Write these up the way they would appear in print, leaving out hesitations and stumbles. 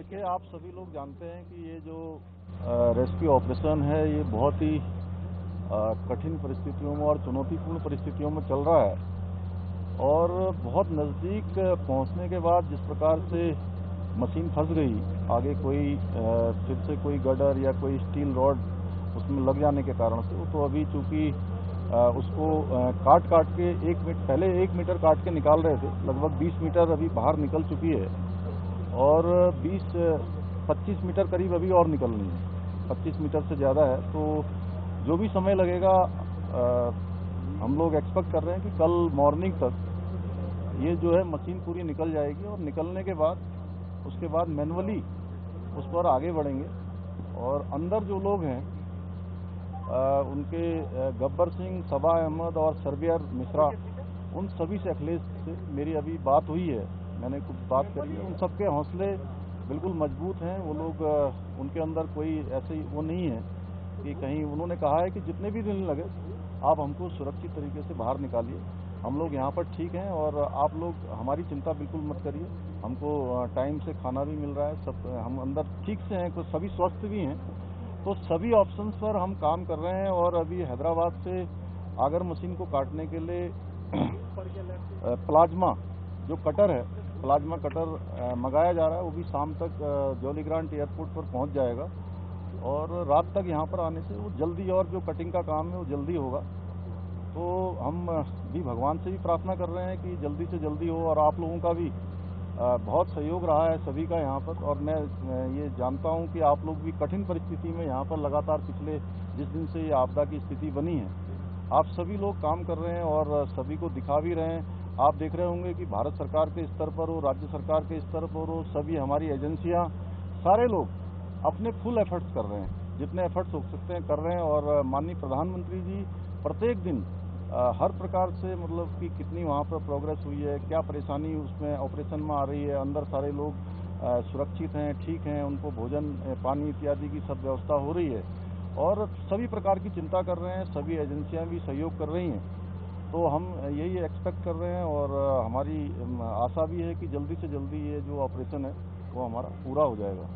देखिए, आप सभी लोग जानते हैं कि ये जो रेस्क्यू ऑपरेशन है ये बहुत ही कठिन परिस्थितियों में और चुनौतीपूर्ण परिस्थितियों में चल रहा है और बहुत नज़दीक पहुंचने के बाद जिस प्रकार से मशीन फंस गई, आगे कोई फिर से कोई गडर या कोई स्टील रॉड उसमें लग जाने के कारण से, तो अभी चूंकि उसको काट के 1 मीटर काट के निकाल रहे थे, लगभग 20 मीटर अभी बाहर निकल चुकी है और 20-25 मीटर करीब अभी और निकलनी है, 25 मीटर से ज़्यादा है। तो जो भी समय लगेगा हम लोग एक्सपेक्ट कर रहे हैं कि कल मॉर्निंग तक ये जो है मशीन पूरी निकल जाएगी और निकलने के बाद उसके बाद मैनुअली उस पर आगे बढ़ेंगे और अंदर जो लोग हैं उनके गब्बर सिंह, सबा अहमद और सर्बियर मिश्रा, उन सभी से अखिलेश से मेरी अभी बात हुई है, मैंने कुछ बात करी है। उन सबके हौसले बिल्कुल मजबूत हैं। वो लोग उनके अंदर कोई ऐसी वो नहीं है कि कहीं, उन्होंने कहा है कि जितने भी दिन लगे आप हमको सुरक्षित तरीके से बाहर निकालिए, हम लोग यहाँ पर ठीक हैं और आप लोग हमारी चिंता बिल्कुल मत करिए, हमको टाइम से खाना भी मिल रहा है, सब हम अंदर ठीक से हैं, कुछ सभी स्वस्थ भी हैं। तो सभी ऑप्शंस पर हम काम कर रहे हैं और अभी हैदराबाद से आगर मशीन को काटने के लिए प्लाज्मा जो कटर है, प्लाज्मा कटर मंगाया जा रहा है, वो भी शाम तक जॉली ग्रांट एयरपोर्ट पर पहुंच जाएगा और रात तक यहाँ पर आने से वो जल्दी, और जो कटिंग का काम है वो जल्दी होगा। तो हम भी भगवान से भी प्रार्थना कर रहे हैं कि जल्दी से जल्दी हो और आप लोगों का भी बहुत सहयोग रहा है सभी का यहाँ पर, और मैं ये जानता हूँ कि आप लोग भी कठिन परिस्थिति में यहाँ पर लगातार पिछले जिस दिन से ये आपदा की स्थिति बनी है, आप सभी लोग काम कर रहे हैं और सभी को दिखा भी रहे हैं। आप देख रहे होंगे कि भारत सरकार के स्तर पर हो, राज्य सरकार के स्तर पर हो, सभी हमारी एजेंसियाँ, सारे लोग अपने फुल एफर्ट्स कर रहे हैं, जितने एफर्ट्स हो सकते हैं कर रहे हैं। और माननीय प्रधानमंत्री जी प्रत्येक दिन हर प्रकार से, मतलब कि कितनी वहाँ पर प्रोग्रेस हुई है, क्या परेशानी उसमें ऑपरेशन में आ रही है, अंदर सारे लोग सुरक्षित हैं, ठीक हैं, उनको भोजन पानी इत्यादि की सब व्यवस्था हो रही है और सभी प्रकार की चिंता कर रहे हैं, सभी एजेंसियां भी सहयोग कर रही हैं। तो हम यही एक्सपेक्ट कर रहे हैं और हमारी आशा भी है कि जल्दी से जल्दी ये जो ऑपरेशन है वो हमारा पूरा हो जाएगा।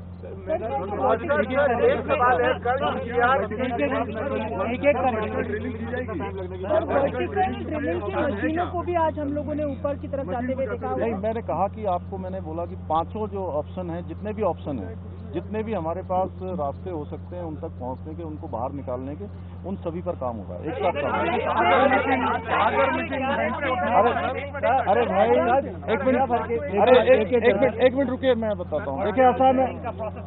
मशीनों को भी आज हम लोगों ने ऊपर की तरफ जाते हुए देखा। नहीं, मैंने कहा कि आपको, मैंने बोला कि 5 जो ऑप्शन है, जितने भी ऑप्शन हैं, जितने भी हमारे पास रास्ते हो सकते हैं उन तक पहुंचने के, उनको बाहर निकालने के, उन सभी पर काम होगा, एक साथ काम होगा। अरे भाई एक मिनट रुकिए, मैं बताता हूँ। देखिए ऐसा में,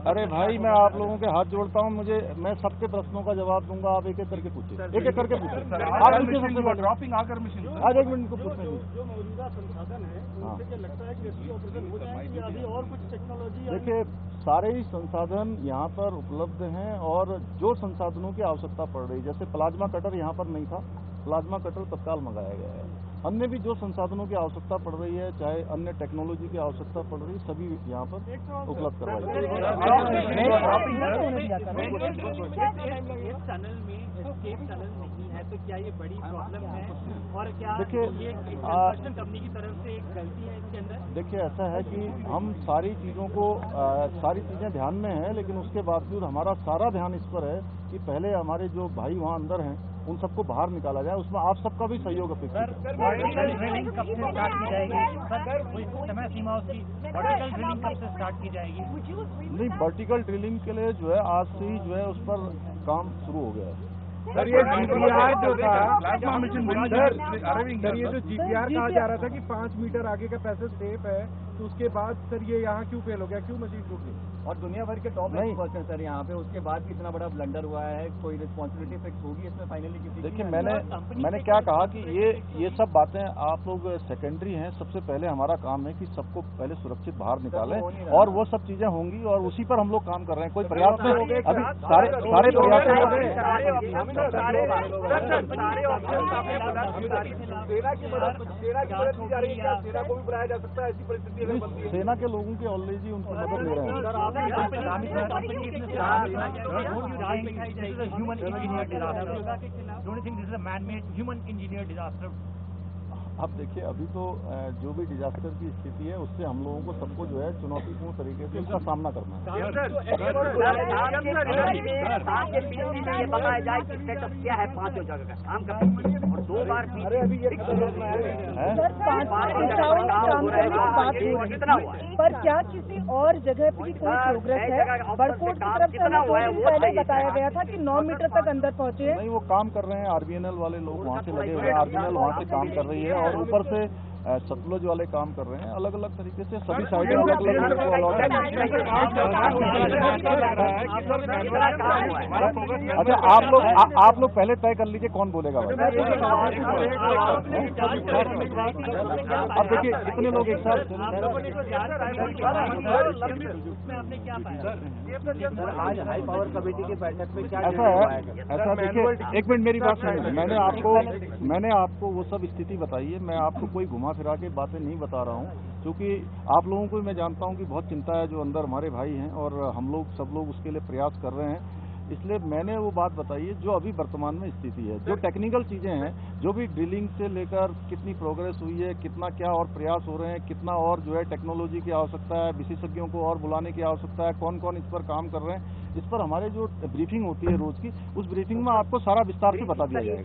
अरे भाई मैं आप लोगों के हाथ जोड़ता हूँ, मैं सबके प्रश्नों का जवाब दूंगा, आप एक एक करके पूछिए, एक एक करके पूछिए। आप पूछिए सबसे पहले, ड्रॉपिंग आगर मशीन, आज 1 मिनट को पूछने दीजिए। जो मौजूदा संसाधन है, मुझे लगता है कि रेस्क्यू ऑपरेशन हो जाएगी, अभी और कुछ टेक्नोलॉजी। देखिए, सारे ही संसाधन यहाँ पर उपलब्ध हैं और जो संसाधनों की आवश्यकता पड़ रही, जैसे प्लाज्मा कटर यहाँ पर नहीं था, प्लाज्मा कटर तत्काल मंगाया गया है। अन्य भी जो संसाधनों की आवश्यकता पड़ रही है, चाहे अन्य टेक्नोलॉजी की आवश्यकता पड़ रही है, सभी यहाँ पर उपलब्ध करवाई है। तो क्या ये बड़ी प्रॉब्लम है और क्या देखिए ये कंस्ट्रक्शन कंपनी की तरफ से एक गलती है इसके अंदर? देखिए ऐसा है कि हम सारी चीज़ों को सारी चीज़ें ध्यान में हैं, लेकिन उसके बावजूद हमारा सारा ध्यान इस पर है कि पहले हमारे जो भाई वहाँ अंदर हैं उन सबको बाहर निकाला जाए, उसमें आप सबका भी सहयोग अपेक्षित है। वर्टिकल ड्रिलिंग कब से स्टार्ट की जाएगी सर? कोई समय सीमा उसकी? वर्टिकल ड्रिलिंग कब से स्टार्ट की जाएगी? नहीं, वर्टिकल ड्रिलिंग के लिए जो है आज से ही जो है उस पर काम शुरू हो गया है। सर ये GPR जो था, सर ये जो GPR कहा जा रहा था कि 5 मीटर आगे का पैसेज सेफ है, तो उसके बाद सर ये यहाँ क्यों फेल हो गया, क्यों मशीन रुकी? और दुनिया भर के टॉप एक्सपर्ट्स हैं सर यहाँ पे, उसके बाद भी इतना बड़ा ब्लंडर हुआ है, कोई रिस्पॉन्सिबिलिटी फिक्स होगी इसमें फाइनली किसी? देखिए मैंने क्या कहा कि ये सब बातें आप लोग सेकेंडरी हैं, सबसे पहले हमारा काम है कि सबको पहले सुरक्षित बाहर निकालें और वो सब चीजें होंगी और उसी पर हम लोग काम कर रहे हैं। कोई प्रयास नहीं हो गए, अभी सारे प्रयास सेना के लोगों की ऑलरेडी उनकी मदद ले रहे हैं। अब देखिए, अभी तो जो भी डिजास्टर की स्थिति है उससे हम लोगों को सबको जो है चुनौतीपूर्ण तरीके से उसका सामना करना है। सात के पीसी में ये बताया जाए कि स्टेटस क्या है 5 जगह का काम का और 2 बार कितना हुआ पर क्या किसी और जगह पे कोई प्रोग्रेस है? बड़कोट की तरफ से हमें 2 दिन पहले बताया गया था कि 9 मीटर तक अंदर पहुंचे हैं। नहीं, वो काम कर रहे हैं, आरबीएनएल वाले लोग वहाँ से लगे हुए हैं, आरबीएनएल वहाँ से काम कर रही है और ऊपर से सतलुज वाले काम कर रहे हैं। अलग अलग तरीके से सभी साइडें अलग अलग अच्छा, आप लोग पहले तय कर लीजिए कौन बोलेगा। अब देखिए, इतने लोग एक साथ आज हाई पावर कमेटी की बैठक में क्या ऐसा है, ऐसा देखिए, एक मिनट मेरी बात सुनिए। मैंने आपको वो सब स्थिति बताई है। मैं आपको कोई घुमा फिरा के बातें नहीं बता रहा हूँ, क्योंकि आप लोगों को मैं जानता हूँ कि बहुत चिंता है जो अंदर हमारे भाई हैं और हम लोग सब लोग उसके लिए प्रयास कर रहे हैं। इसलिए मैंने वो बात बताई है जो अभी वर्तमान में स्थिति है। जो टेक्निकल चीज़ें हैं, जो भी ड्रिलिंग से लेकर कितनी प्रोग्रेस हुई है, कितना क्या और प्रयास हो रहे हैं, कितना और जो है टेक्नोलॉजी की आवश्यकता है, विशेषज्ञों को और बुलाने की आवश्यकता है, कौन कौन इस पर काम कर रहे हैं, इस पर हमारे जो ब्रीफिंग होती है रोज़ की, उस ब्रीफिंग में आपको सारा विस्तार से बता दिया जाएगा।